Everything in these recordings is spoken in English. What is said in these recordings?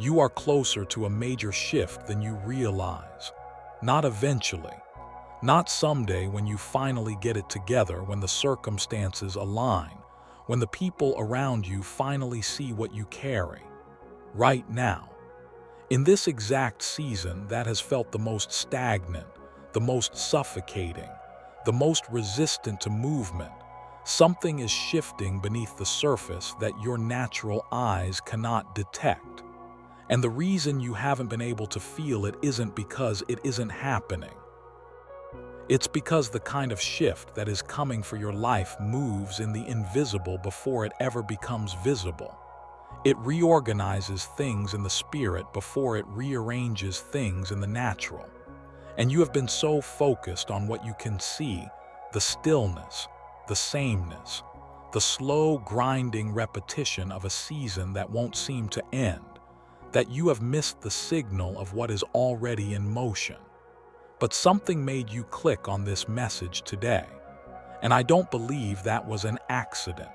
You are closer to a major shift than you realize. Not eventually. Not someday when you finally get it together, when the circumstances align, when the people around you finally see what you carry. Right now. In this exact season that has felt the most stagnant, the most suffocating, the most resistant to movement, something is shifting beneath the surface that your natural eyes cannot detect. And the reason you haven't been able to feel it isn't because it isn't happening. It's because the kind of shift that is coming for your life moves in the invisible before it ever becomes visible. It reorganizes things in the spirit before it rearranges things in the natural. And you have been so focused on what you can see, the stillness, the sameness, the slow grinding repetition of a season that won't seem to end, that you have missed the signal of what is already in motion. But something made you click on this message today, and I don't believe that was an accident.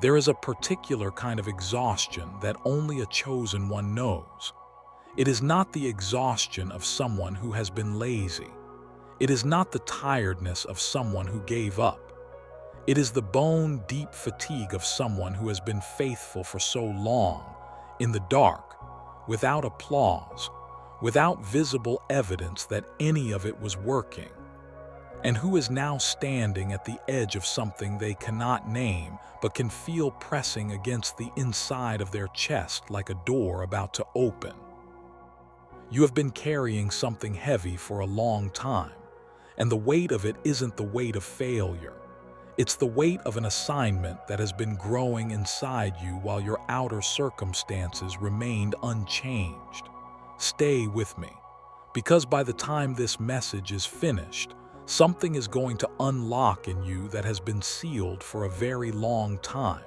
There is a particular kind of exhaustion that only a chosen one knows. It is not the exhaustion of someone who has been lazy. It is not the tiredness of someone who gave up. It is the bone-deep fatigue of someone who has been faithful for so long, in the dark, without applause, without visible evidence that any of it was working, and who is now standing at the edge of something they cannot name but can feel pressing against the inside of their chest like a door about to open. You have been carrying something heavy for a long time, and the weight of it isn't the weight of failure. It's the weight of an assignment that has been growing inside you while your outer circumstances remained unchanged. Stay with me, because by the time this message is finished, something is going to unlock in you that has been sealed for a very long time.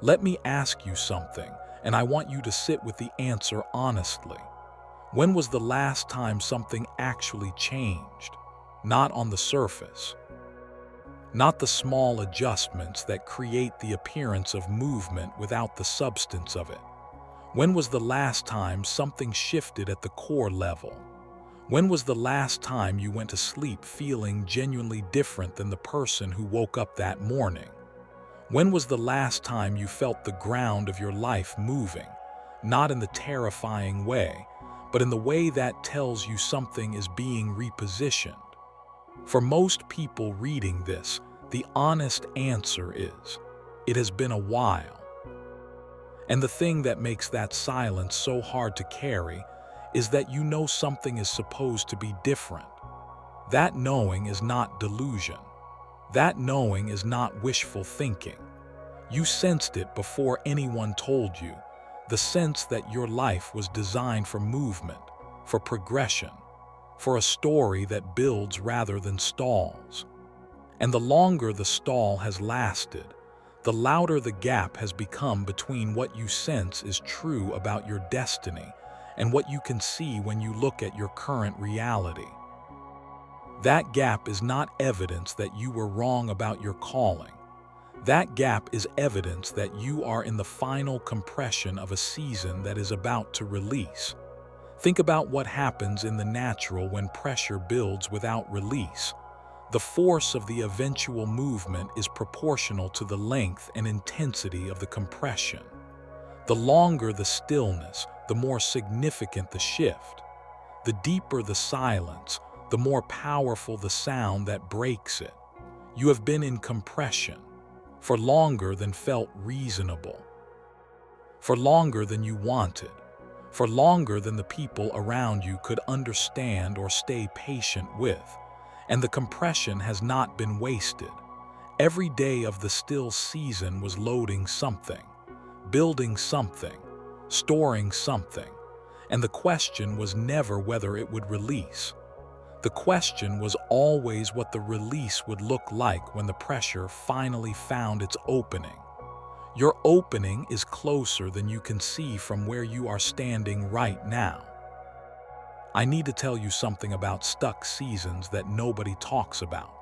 Let me ask you something, and I want you to sit with the answer honestly. When was the last time something actually changed? Not on the surface. Not the small adjustments that create the appearance of movement without the substance of it. When was the last time something shifted at the core level? When was the last time you went to sleep feeling genuinely different than the person who woke up that morning? When was the last time you felt the ground of your life moving, not in the terrifying way, but in the way that tells you something is being repositioned? For most people reading this, the honest answer is, it has been a while. And the thing that makes that silence so hard to carry is that you know something is supposed to be different. That knowing is not delusion. That knowing is not wishful thinking. You sensed it before anyone told you, the sense that your life was designed for movement, for progression, for a story that builds rather than stalls. And the longer the stall has lasted, the louder the gap has become between what you sense is true about your destiny and what you can see when you look at your current reality. That gap is not evidence that you were wrong about your calling. That gap is evidence that you are in the final compression of a season that is about to release. Think about what happens in the natural when pressure builds without release. The force of the eventual movement is proportional to the length and intensity of the compression. The longer the stillness, the more significant the shift. The deeper the silence, the more powerful the sound that breaks it. You have been in compression for longer than felt reasonable, for longer than you wanted, for longer than the people around you could understand or stay patient with. And the compression has not been wasted. Every day of the still season was loading something, building something, storing something, and the question was never whether it would release. The question was always what the release would look like when the pressure finally found its opening. Your opening is closer than you can see from where you are standing right now. I need to tell you something about stuck seasons that nobody talks about.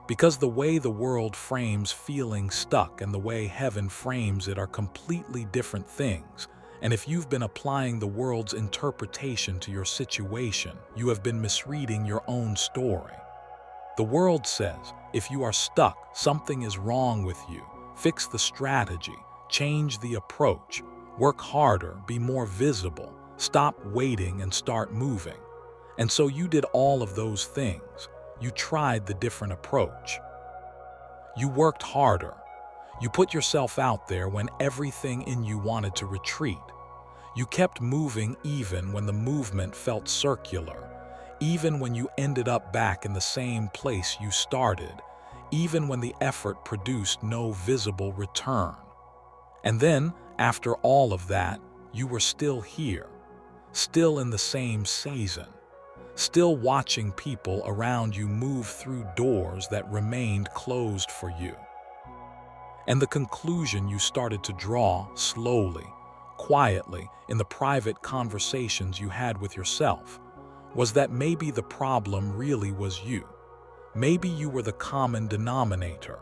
Because the way the world frames feeling stuck and the way heaven frames it are completely different things, And if you've been applying the world's interpretation to your situation, you have been misreading your own story. The world says, if you are stuck, something is wrong with you. Fix the strategy, change the approach, work harder, be more visible, stop waiting and start moving. And so you did all of those things. You tried the different approach. You worked harder. You put yourself out there when everything in you wanted to retreat. You kept moving even when the movement felt circular, even when you ended up back in the same place you started, even when the effort produced no visible return. And then, after all of that, you were still here, still in the same season, still watching people around you move through doors that remained closed for you. And the conclusion you started to draw slowly, quietly, in the private conversations you had with yourself, was that maybe the problem really was you. Maybe you were the common denominator.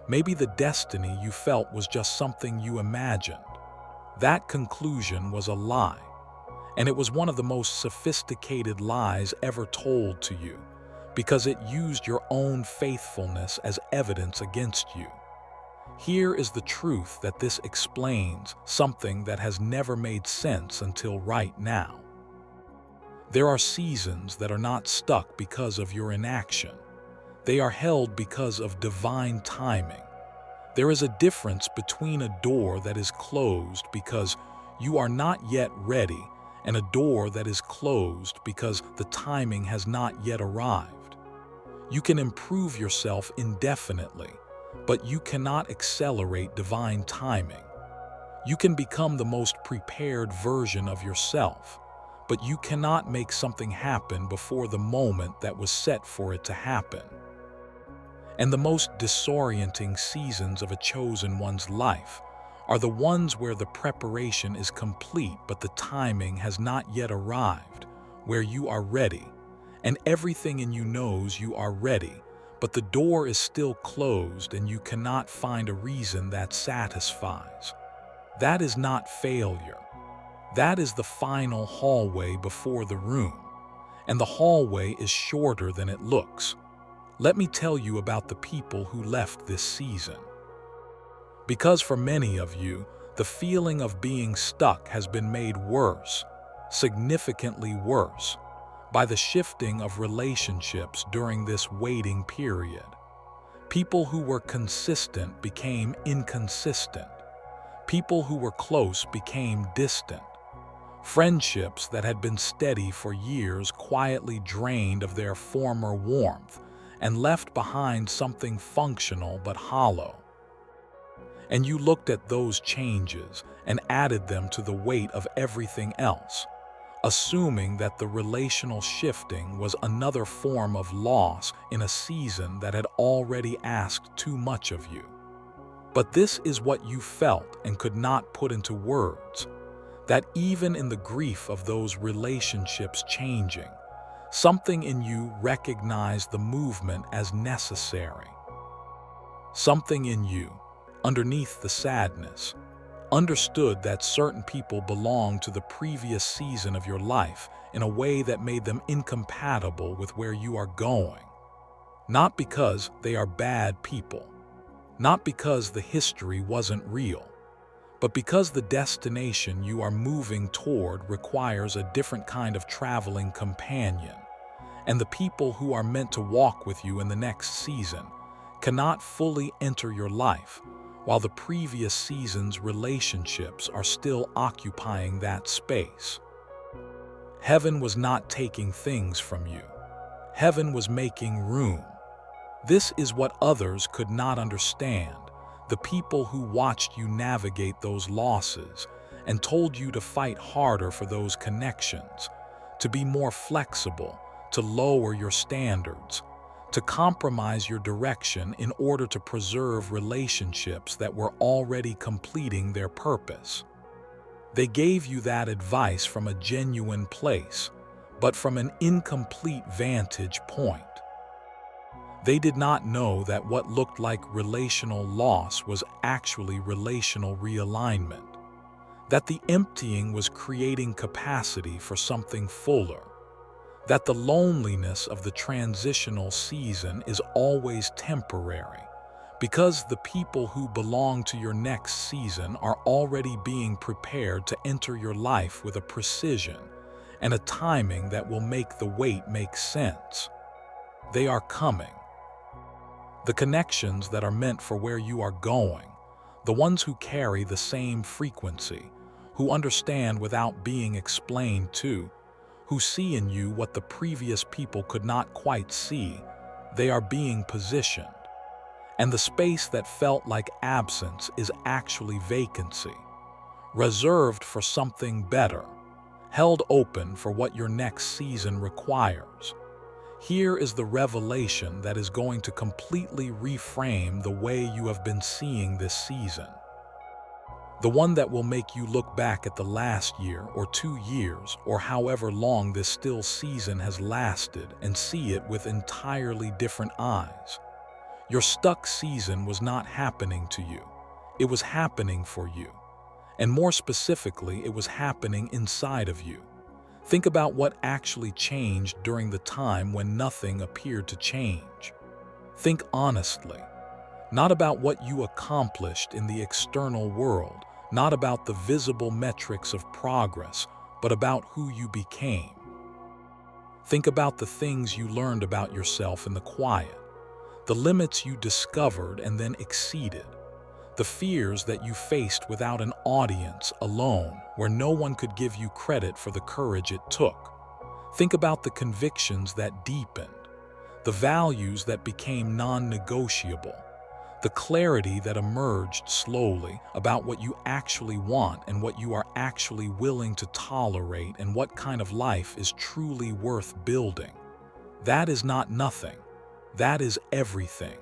Maybe the destiny you felt was just something you imagined. That conclusion was a lie, and it was one of the most sophisticated lies ever told to you, because it used your own faithfulness as evidence against you. Here is the truth that this explains something that has never made sense until right now. There are seasons that are not stuck because of your inaction. They are held because of divine timing. There is a difference between a door that is closed because you are not yet ready and a door that is closed because the timing has not yet arrived. You can improve yourself indefinitely, but you cannot accelerate divine timing. You can become the most prepared version of yourself, but you cannot make something happen before the moment that was set for it to happen. And the most disorienting seasons of a chosen one's life are the ones where the preparation is complete but the timing has not yet arrived, where you are ready, and everything in you knows you are ready, but the door is still closed and you cannot find a reason that satisfies. That is not failure. That is the final hallway before the room, and the hallway is shorter than it looks. Let me tell you about the people who left this season. Because for many of you, the feeling of being stuck has been made worse, significantly worse, by the shifting of relationships during this waiting period. People who were consistent became inconsistent. People who were close became distant. Friendships that had been steady for years quietly drained of their former warmth and left behind something functional but hollow. And you looked at those changes and added them to the weight of everything else, assuming that the relational shifting was another form of loss in a season that had already asked too much of you. But this is what you felt and could not put into words, that even in the grief of those relationships changing, something in you recognized the movement as necessary. Something in you, underneath the sadness, understood that certain people belonged to the previous season of your life in a way that made them incompatible with where you are going. Not because they are bad people, not because the history wasn't real, but because the destination you are moving toward requires a different kind of traveling companion, and the people who are meant to walk with you in the next season cannot fully enter your life while the previous season's relationships are still occupying that space. Heaven was not taking things from you. Heaven was making room. This is what others could not understand. The people who watched you navigate those losses and told you to fight harder for those connections, to be more flexible, to lower your standards, to compromise your direction in order to preserve relationships that were already completing their purpose. They gave you that advice from a genuine place, but from an incomplete vantage point. They did not know that what looked like relational loss was actually relational realignment. that the emptying was creating capacity for something fuller, that the loneliness of the transitional season is always temporary, because the people who belong to your next season are already being prepared to enter your life with a precision and a timing that will make the wait make sense. They are coming. The connections that are meant for where you are going, the ones who carry the same frequency, who understand without being explained to, who see in you what the previous people could not quite see, they are being positioned. And the space that felt like absence is actually vacancy, reserved for something better, held open for what your next season requires. Here is the revelation that is going to completely reframe the way you have been seeing this season. The one that will make you look back at the last year or 2 years or however long this still season has lasted and see it with entirely different eyes. Your stuck season was not happening to you. It was happening for you. And more specifically, it was happening inside of you. Think about what actually changed during the time when nothing appeared to change. Think honestly, not about what you accomplished in the external world, not about the visible metrics of progress, but about who you became. Think about the things you learned about yourself in the quiet, the limits you discovered and then exceeded, the fears that you faced without an audience, alone, where no one could give you credit for the courage it took. Think about the convictions that deepened, the values that became non-negotiable, the clarity that emerged slowly about what you actually want and what you are actually willing to tolerate and what kind of life is truly worth building. That is not nothing. That is everything.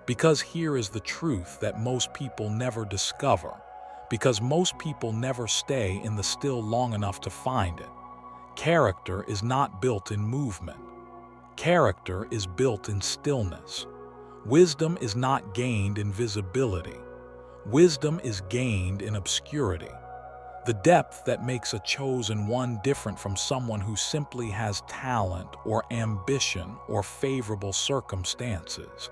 Because here is the truth that most people never discover, because most people never stay in the still long enough to find it. Character is not built in movement. Character is built in stillness. Wisdom is not gained in visibility. Wisdom is gained in obscurity. The depth that makes a chosen one different from someone who simply has talent or ambition or favorable circumstances.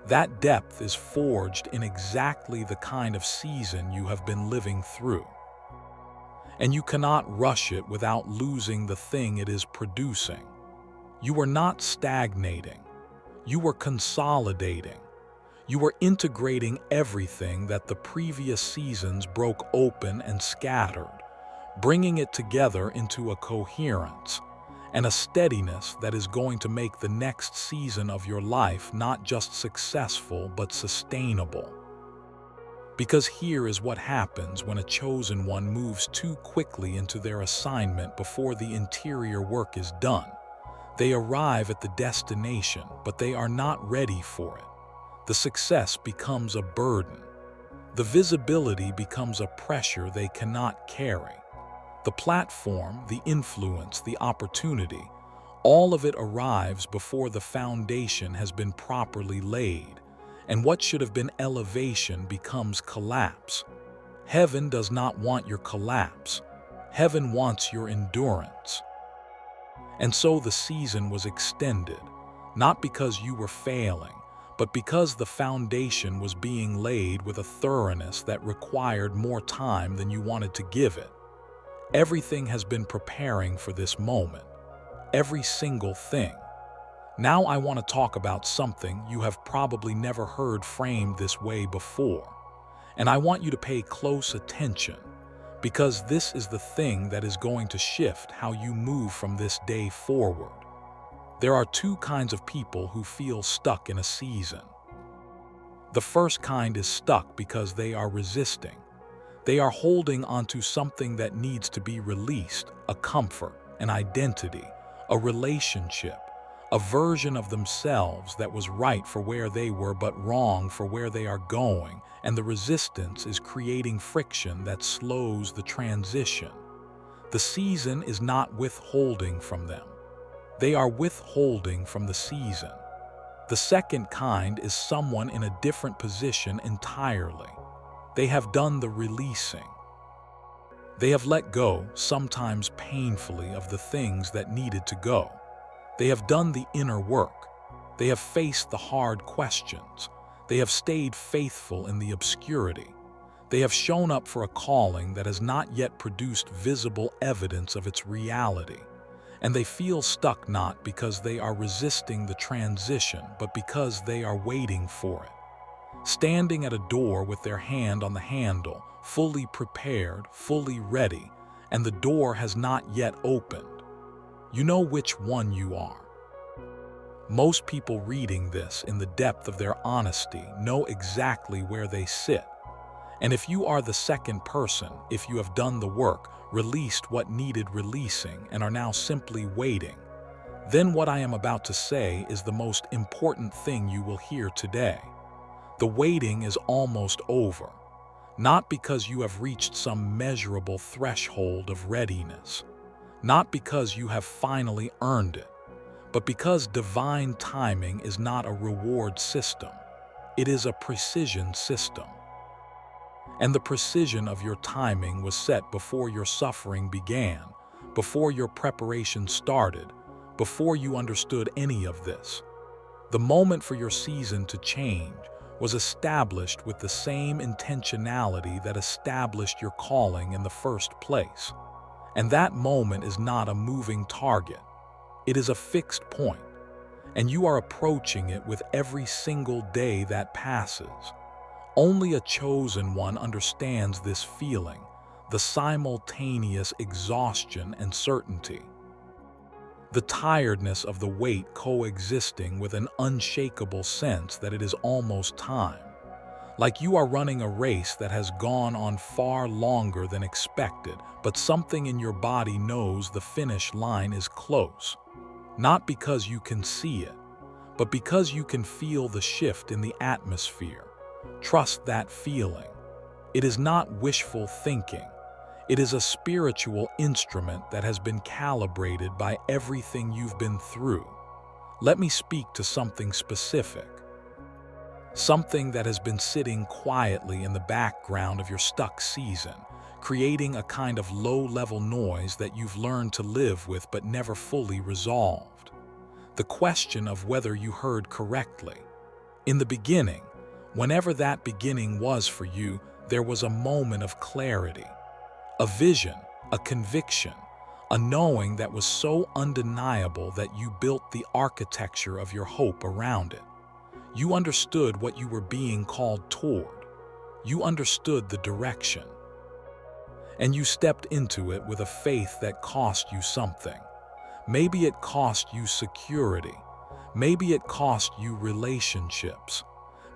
That depth is forged in exactly the kind of season you have been living through. And you cannot rush it without losing the thing it is producing. You are not stagnating. You are consolidating. You are integrating everything that the previous seasons broke open and scattered, bringing it together into a coherence and a steadiness that is going to make the next season of your life not just successful but sustainable. Because here is what happens when a chosen one moves too quickly into their assignment before the interior work is done. They arrive at the destination, but they are not ready for it. The success becomes a burden. The visibility becomes a pressure they cannot carry. The platform, the influence, the opportunity, all of it arrives before the foundation has been properly laid, and what should have been elevation becomes collapse. Heaven does not want your collapse. Heaven wants your endurance. And so the season was extended, not because you were failing, but because the foundation was being laid with a thoroughness that required more time than you wanted to give it. Everything has been preparing for this moment. Every single thing. Now I want to talk about something you have probably never heard framed this way before. And I want you to pay close attention, because this is the thing that is going to shift how you move from this day forward. There are 2 kinds of people who feel stuck in a season. The first kind is stuck because they are resisting. They are holding onto something that needs to be released, a comfort, an identity, a relationship, a version of themselves that was right for where they were but wrong for where they are going, and the resistance is creating friction that slows the transition. The season is not withholding from them. They are withholding from the season. The second kind is someone in a different position entirely. They have done the releasing. They have let go, sometimes painfully, of the things that needed to go. They have done the inner work. They have faced the hard questions. They have stayed faithful in the obscurity. They have shown up for a calling that has not yet produced visible evidence of its reality. And they feel stuck not because they are resisting the transition, but because they are waiting for it. Standing at a door with their hand on the handle, fully prepared, fully ready, and the door has not yet opened. You know which one you are. Most people reading this in the depth of their honesty know exactly where they sit. And if you are the second person, if you have done the work, released what needed releasing, and are now simply waiting, then what I am about to say is the most important thing you will hear today. The waiting is almost over, not because you have reached some measurable threshold of readiness, not because you have finally earned it, but because divine timing is not a reward system. It is a precision system. And the precision of your timing was set before your suffering began, before your preparation started, before you understood any of this. The moment for your season to change was established with the same intentionality that established your calling in the first place. And that moment is not a moving target. It is a fixed point, and you are approaching it with every single day that passes. Only a chosen one understands this feeling, the simultaneous exhaustion and certainty. The tiredness of the wait coexisting with an unshakable sense that it is almost time. Like you are running a race that has gone on far longer than expected, but something in your body knows the finish line is close. Not because you can see it, but because you can feel the shift in the atmosphere. Trust that feeling. It is not wishful thinking. It is a spiritual instrument that has been calibrated by everything you've been through. Let me speak to something specific. Something that has been sitting quietly in the background of your stuck season, creating a kind of low-level noise that you've learned to live with but never fully resolved. The question of whether you heard correctly. In the beginning, whenever that beginning was for you, there was a moment of clarity, a vision, a conviction, a knowing that was so undeniable that you built the architecture of your hope around it. You understood what you were being called toward. You understood the direction. And you stepped into it with a faith that cost you something. Maybe it cost you security. Maybe it cost you relationships.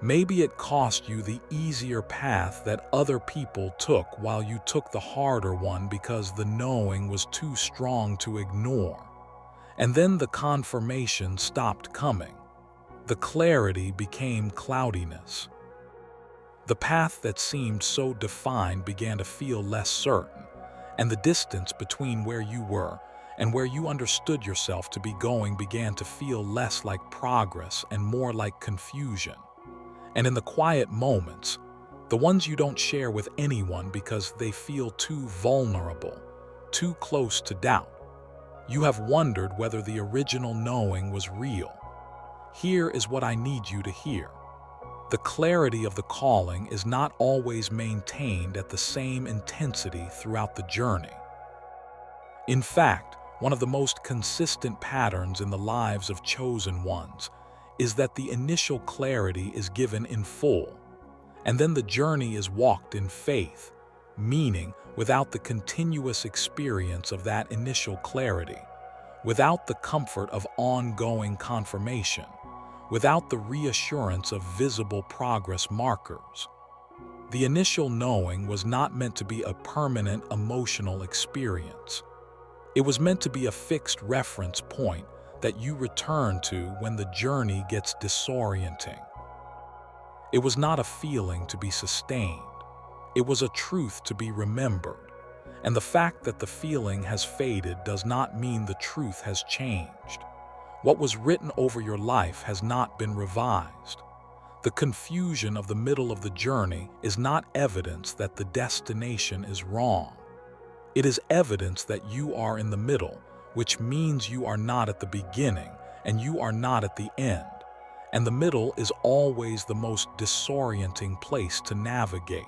Maybe it cost you the easier path that other people took while you took the harder one because the knowing was too strong to ignore. And then the confirmation stopped coming. The clarity became cloudiness. The path that seemed so defined began to feel less certain, and the distance between where you were and where you understood yourself to be going began to feel less like progress and more like confusion. And in the quiet moments, the ones you don't share with anyone because they feel too vulnerable, too close to doubt, you have wondered whether the original knowing was real. Here is what I need you to hear. The clarity of the calling is not always maintained at the same intensity throughout the journey. In fact, one of the most consistent patterns in the lives of chosen ones is that the initial clarity is given in full, and then the journey is walked in faith, meaning without the continuous experience of that initial clarity, without the comfort of ongoing confirmation, without the reassurance of visible progress markers. The initial knowing was not meant to be a permanent emotional experience. It was meant to be a fixed reference point that you return to when the journey gets disorienting. It was not a feeling to be sustained. It was a truth to be remembered. And the fact that the feeling has faded does not mean the truth has changed. What was written over your life has not been revised. The confusion of the middle of the journey is not evidence that the destination is wrong. It is evidence that you are in the middle, which means you are not at the beginning and you are not at the end. And the middle is always the most disorienting place to navigate.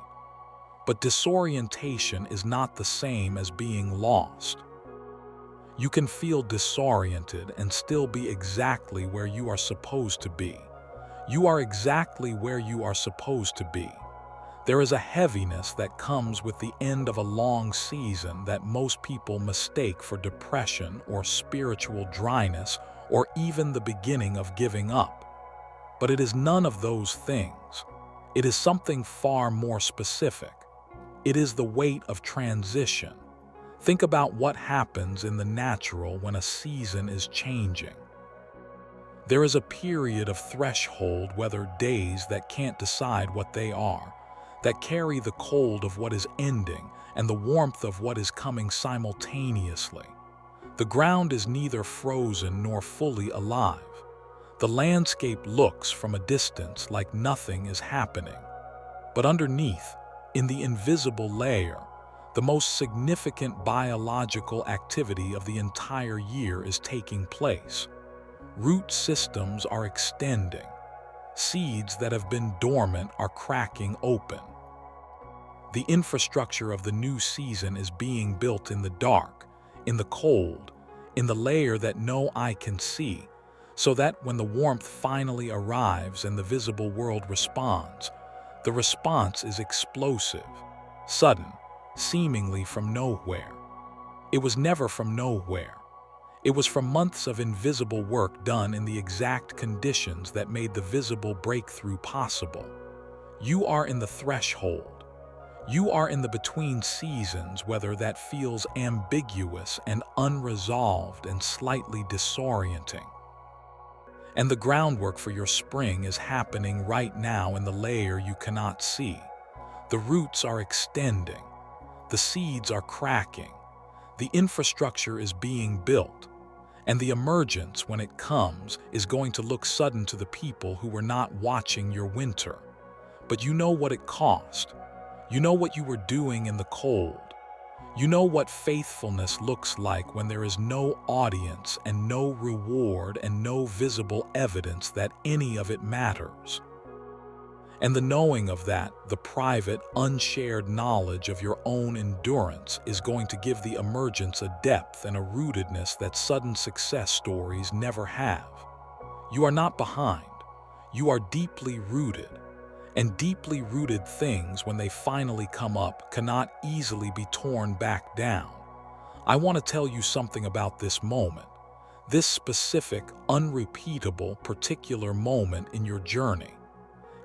But disorientation is not the same as being lost. You can feel disoriented and still be exactly where you are supposed to be. You are exactly where you are supposed to be. There is a heaviness that comes with the end of a long season that most people mistake for depression or spiritual dryness or even the beginning of giving up. But it is none of those things. It is something far more specific. It is the weight of transition. Think about what happens in the natural when a season is changing. There is a period of threshold, whether days that can't decide what they are, that carry the cold of what is ending and the warmth of what is coming simultaneously. The ground is neither frozen nor fully alive. The landscape looks from a distance like nothing is happening. But underneath, in the invisible layer, the most significant biological activity of the entire year is taking place. Root systems are extending. Seeds that have been dormant are cracking open. The infrastructure of the new season is being built in the dark, in the cold, in the layer that no eye can see, so that when the warmth finally arrives and the visible world responds, the response is explosive, sudden, seemingly from nowhere. It was never from nowhere. It was from months of invisible work done in the exact conditions that made the visible breakthrough possible. You are in the threshold. You are in the between seasons, whether that feels ambiguous and unresolved and slightly disorienting. And the groundwork for your spring is happening right now in the layer you cannot see. The roots are extending. The seeds are cracking. The infrastructure is being built. And the emergence, when it comes, is going to look sudden to the people who were not watching your winter. But you know what it cost. You know what you were doing in the cold. You know what faithfulness looks like when there is no audience and no reward and no visible evidence that any of it matters. And the knowing of that, the private, unshared knowledge of your own endurance, is going to give the emergence a depth and a rootedness that sudden success stories never have. You are not behind. You are deeply rooted. And deeply rooted things, when they finally come up, cannot easily be torn back down. I want to tell you something about this moment, this specific, unrepeatable, particular moment in your journey.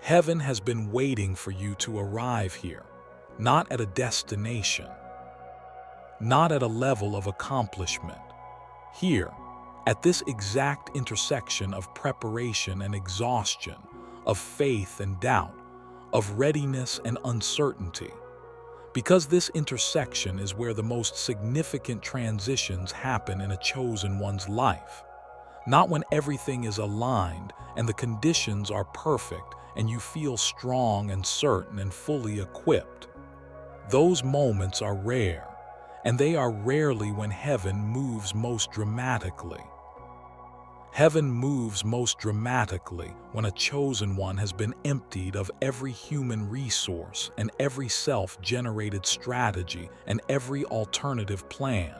Heaven has been waiting for you to arrive here, not at a destination, not at a level of accomplishment. Here, at this exact intersection of preparation and exhaustion, of faith and doubt, of readiness and uncertainty. Because this intersection is where the most significant transitions happen in a chosen one's life. Not when everything is aligned and the conditions are perfect and you feel strong and certain and fully equipped. Those moments are rare, and they are rarely when heaven moves most dramatically. Heaven moves most dramatically when a chosen one has been emptied of every human resource and every self-generated strategy and every alternative plan.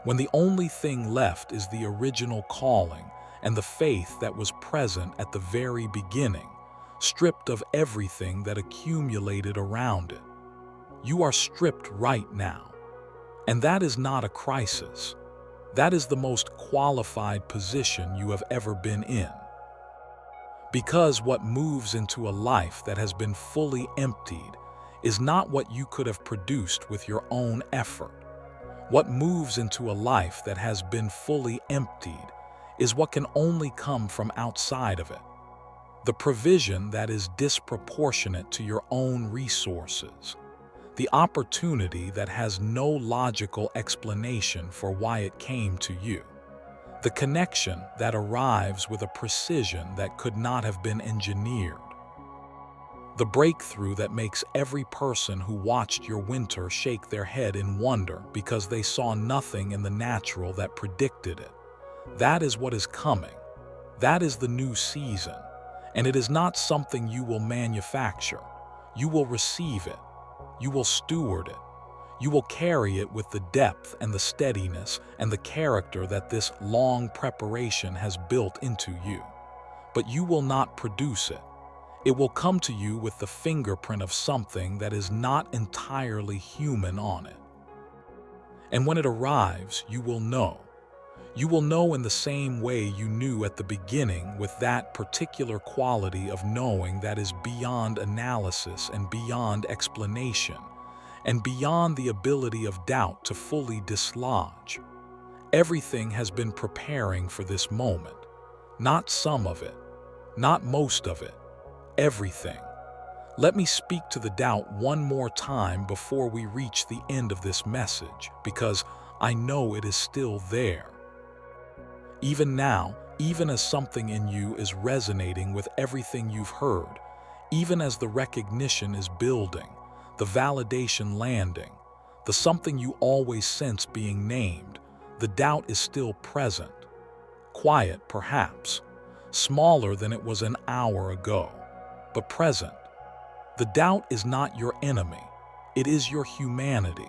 When the only thing left is the original calling and the faith that was present at the very beginning, stripped of everything that accumulated around it. You are stripped right now. And that is not a crisis. That is the most qualified position you have ever been in. Because what moves into a life that has been fully emptied is not what you could have produced with your own effort. What moves into a life that has been fully emptied is what can only come from outside of it. The provision that is disproportionate to your own resources. The opportunity that has no logical explanation for why it came to you. The connection that arrives with a precision that could not have been engineered. The breakthrough that makes every person who watched your winter shake their head in wonder because they saw nothing in the natural that predicted it. That is what is coming. That is the new season. And it is not something you will manufacture. You will receive it. You will steward it. You will carry it with the depth and the steadiness and the character that this long preparation has built into you. But you will not produce it. It will come to you with the fingerprint of something that is not entirely human on it. And when it arrives, you will know. You will know in the same way you knew at the beginning, with that particular quality of knowing that is beyond analysis and beyond explanation, and beyond the ability of doubt to fully dislodge. Everything has been preparing for this moment. Not some of it, not most of it, everything. Let me speak to the doubt one more time before we reach the end of this message, because I know it is still there. Even now, even as something in you is resonating with everything you've heard, even as the recognition is building, the validation landing, the something you always sense being named, the doubt is still present. Quiet, perhaps, smaller than it was an hour ago, but present. The doubt is not your enemy, it is your humanity.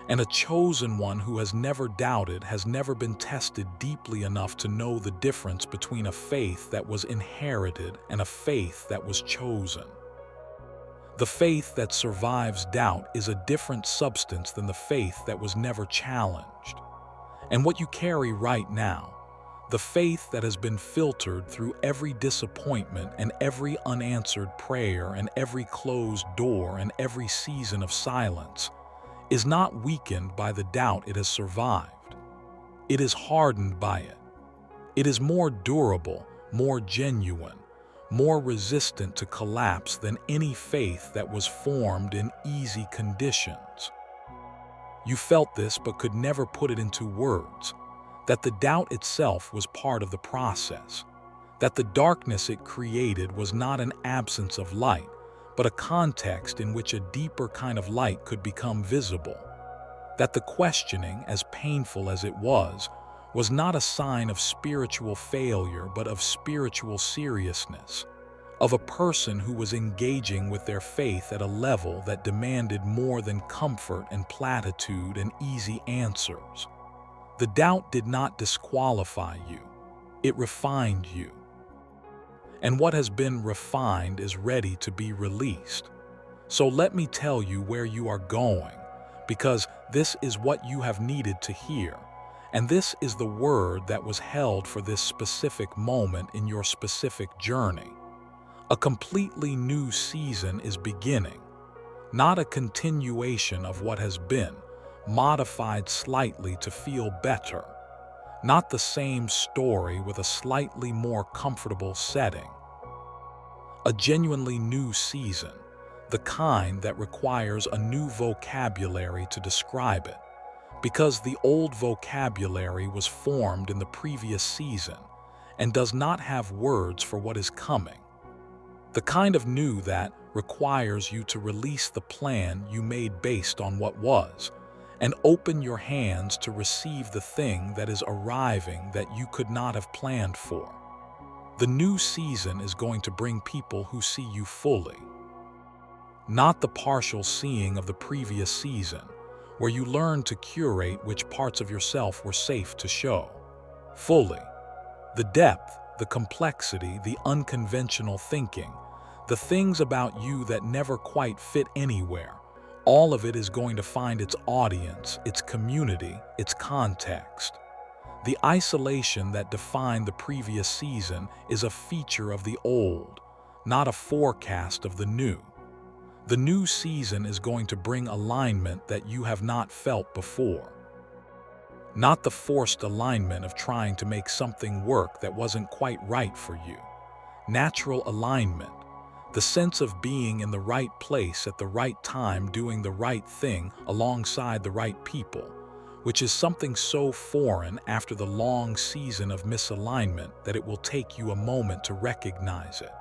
And a chosen one who has never doubted has never been tested deeply enough to know the difference between a faith that was inherited and a faith that was chosen. The faith that survives doubt is a different substance than the faith that was never challenged. And what you carry right now, the faith that has been filtered through every disappointment and every unanswered prayer and every closed door and every season of silence, is not weakened by the doubt it has survived. It is hardened by it. It is more durable, more genuine, more resistant to collapse than any faith that was formed in easy conditions. You felt this but could never put it into words, that the doubt itself was part of the process, that the darkness it created was not an absence of light, but a context in which a deeper kind of light could become visible. That the questioning, as painful as it was not a sign of spiritual failure, but of spiritual seriousness, of a person who was engaging with their faith at a level that demanded more than comfort and platitude and easy answers. The doubt did not disqualify you, it refined you. And what has been refined is ready to be released. So let me tell you where you are going, because this is what you have needed to hear, and this is the word that was held for this specific moment in your specific journey. A completely new season is beginning, not a continuation of what has been, modified slightly to feel better. Not the same story with a slightly more comfortable setting. A genuinely new season, the kind that requires a new vocabulary to describe it, because the old vocabulary was formed in the previous season and does not have words for what is coming. The kind of new that requires you to release the plan you made based on what was, and open your hands to receive the thing that is arriving that you could not have planned for. The new season is going to bring people who see you fully. Not the partial seeing of the previous season, where you learned to curate which parts of yourself were safe to show. Fully. The depth, the complexity, the unconventional thinking, the things about you that never quite fit anywhere. All of it is going to find its audience, its community, its context. The isolation that defined the previous season is a feature of the old, not a forecast of the new. The new season is going to bring alignment that you have not felt before. Not the forced alignment of trying to make something work that wasn't quite right for you. Natural alignment. The sense of being in the right place at the right time, doing the right thing alongside the right people, which is something so foreign after the long season of misalignment that it will take you a moment to recognize it.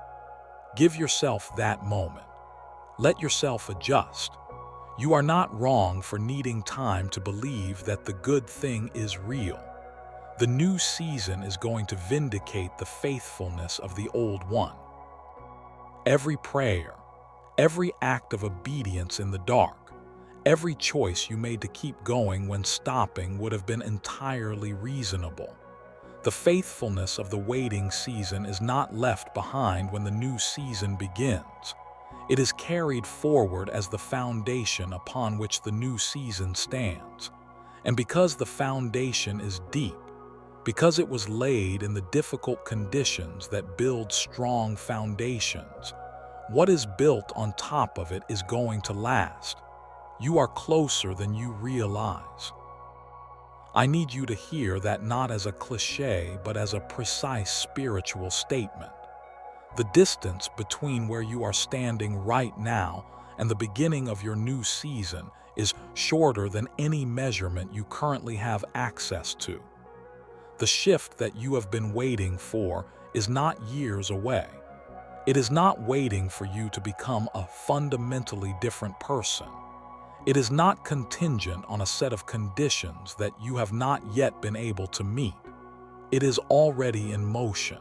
Give yourself that moment. Let yourself adjust. You are not wrong for needing time to believe that the good thing is real. The new season is going to vindicate the faithfulness of the old one. Every prayer, every act of obedience in the dark, every choice you made to keep going when stopping would have been entirely reasonable. The faithfulness of the waiting season is not left behind when the new season begins. It is carried forward as the foundation upon which the new season stands. And because the foundation is deep, because it was laid in the difficult conditions that build strong foundations, what is built on top of it is going to last. You are closer than you realize. I need you to hear that not as a cliché, but as a precise spiritual statement. The distance between where you are standing right now and the beginning of your new season is shorter than any measurement you currently have access to. The shift that you have been waiting for is not years away. It is not waiting for you to become a fundamentally different person. It is not contingent on a set of conditions that you have not yet been able to meet. It is already in motion.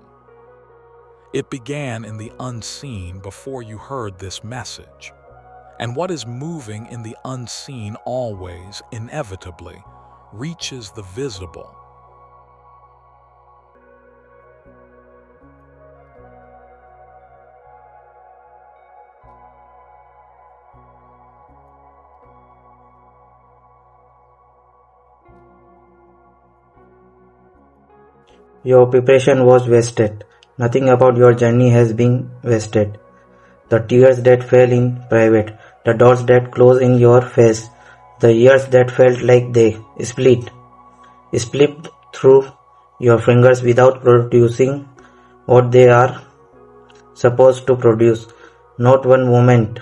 It began in the unseen before you heard this message. And what is moving in the unseen always, inevitably, reaches the visible. Your preparation was wasted. Nothing about your journey has been wasted. The tears that fell in private, the doors that closed in your face, the years that felt like they slipped through your fingers without producing what they are supposed to produce. Not one moment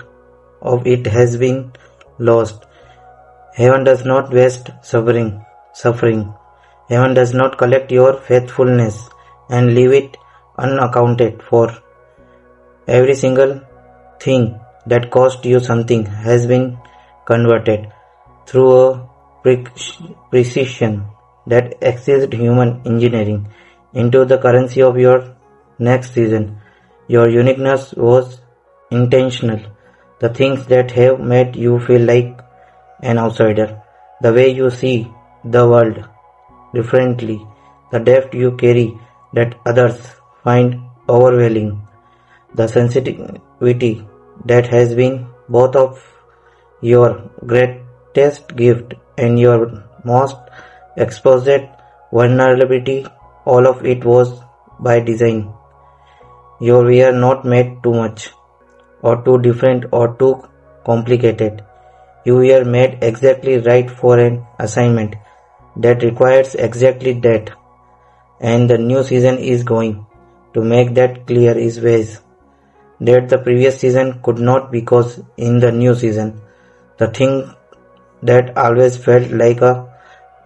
of it has been lost. Heaven does not waste suffering. Heaven does not collect your faithfulness and leave it unaccounted for. Every single thing that cost you something has been converted through a precision that exceeds human engineering into the currency of your next season. Your uniqueness was intentional. The things that have made you feel like an outsider, the way you see the world differently, the depth you carry that others find overwhelming, the sensitivity that has been both of your greatest gift and your most exposed vulnerability, all of it was by design. You were not made too much, or too different, or too complicated. You were made exactly right for an assignment that requires exactly that, and the new season is going to make that clear in ways that the previous season could not, because in the new season, the thing that always felt like a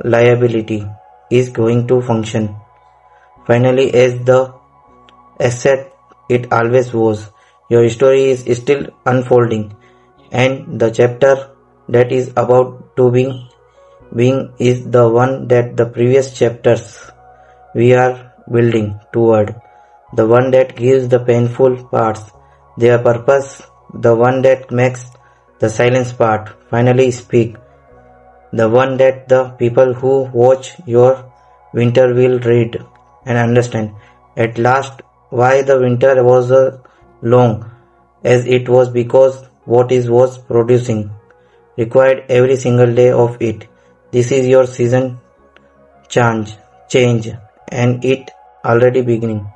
liability is going to function finally as the asset it always was. Your story is still unfolding, and the chapter that is about to being is the one that the previous chapters we are building toward, the one that gives the painful parts their purpose, the one that makes the silence part finally speak, the one that the people who watch your winter will read and understand at last why the winter was long as it was, because what is was producing required every single day of it. This is your season change, and it already beginning.